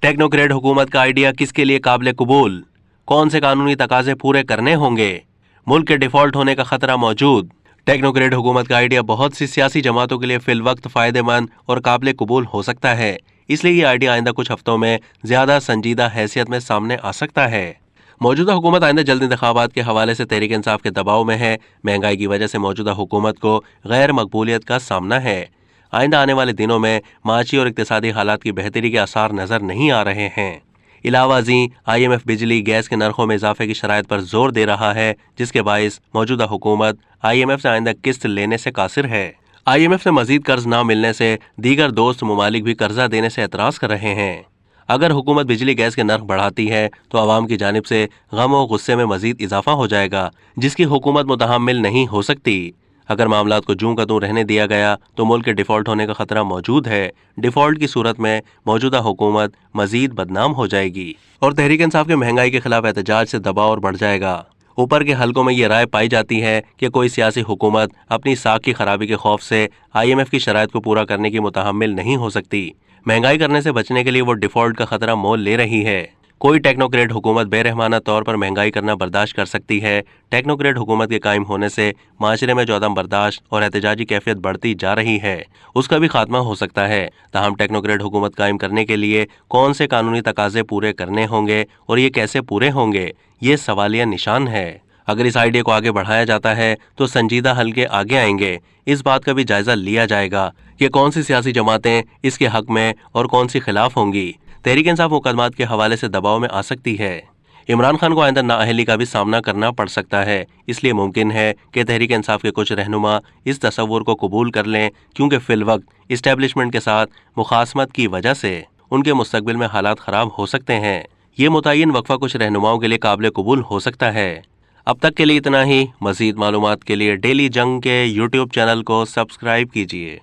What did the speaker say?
Technocrat हुकूमत का idea किसके लिए काबिल कबूल? कौन से कानूनी तकाजे पूरे करने होंगे? मुल्क के डिफॉल्ट होने का खतरा मौजूद। टेक्नोक्रेट हुकूमत का आइडिया बहुत सी सियासी जमातों के लिए फिल वक्त फायदेमंद और काबिल कबूल हो सकता है, इसलिए ये आइडिया आइंदा कुछ हफ्तों में ज्यादा संजीदा हैसियत में सामने आ सकता है। मौजूदा हुकूमत आइंदा जल्द इंतखाबात के हवाले से तहरीक इंसाफ के दबाव में है। महंगाई की वजह से मौजूदा हुकूमत को गैर मकबूलियत का सामना है। आइंदा आने वाले दिनों में माशी और इक्तिसादी हालात की बेहतरी के आसार नजर नहीं आ रहे हैं। इलावाजी IMF बिजली गैस के नरखों में इजाफे की शराइत पर जोर दे रहा है, जिसके बाइस मौजूदा हुकूमत IMF से आइंदा किस्त लेने से कासिर है। IMF से मजीद कर्ज न मिलने से दीगर दोस्त ममालिक भी कर्जा देने से एतराज कर रहे हैं। अगर हुकूमत बिजली गैस के नर्ख बढ़ाती है तो आवाम की जानिब से गम और गुस्से में मजीद इजाफा हो जाएगा, जिसकी हुकूमत मुतहम्मिल नहीं हो सकती। अगर मामलात को जूं का तूं रहने दिया गया तो मुल्क के डिफॉल्ट होने का खतरा मौजूद है। डिफॉल्ट की सूरत में मौजूदा हुकूमत मजीद बदनाम हो जाएगी और तहरीक इंसाफ के महंगाई के खिलाफ एहतजाज से दबाव और बढ़ जाएगा। ऊपर के हलकों में ये राय पाई जाती है कि कोई सियासी हुकूमत अपनी साख की खराबी के खौफ से IMF की शराइत को पूरा करने की मुतहम्मिल नहीं हो सकती। महंगाई करने से बचने के लिए वो डिफॉल्ट का खतरा मोल ले रही है। कोई टेक्नोक्रेट हुकूमत बेरहमाना तौर पर महंगाई करना बर्दाश्त कर सकती है। टेक्नोक्रेट हुकूमत के कायम होने से माशरे में जो अदम बर्दाश्त और एहतजाजी कैफियत बढ़ती जा रही है, उसका भी खात्मा हो सकता है। ताहम टेक्नोक्रेट हुकूमत कायम करने के लिए कौन से कानूनी तकाजे पूरे करने होंगे और ये कैसे पूरे होंगे, ये सवालिया निशान है। अगर इस आइडिया को आगे बढ़ाया जाता है तो संजीदा हल्के आगे आएंगे। इस बात का भी जायजा लिया जाएगा कि कौन सी सियासी जमातें इसके हक में और कौन सी खिलाफ होंगी। तहरीक इंसाफ मुकदमात के हवाले से दबाव में आ सकती है। इमरान खान को आइंदा नाअहली का भी सामना करना पड़ सकता है। इसलिए मुमकिन है कि तहरीक इंसाफ के कुछ रहनुमा इस तस्वुर को कबूल कर लें, क्योंकि फिल वक्त इस्टेब्लिशमेंट के साथ मुखासमत की वजह से उनके मुस्तकबिल में हालात खराब हो सकते हैं। ये मुतय्यन वक्फा कुछ रहनुमाओं के लिए काबिल कबूल हो सकता है। अब तक के लिए इतना ही। मज़ीद मालूमात के लिए डेली जंग के YouTube चैनल को सब्सक्राइब कीजिए।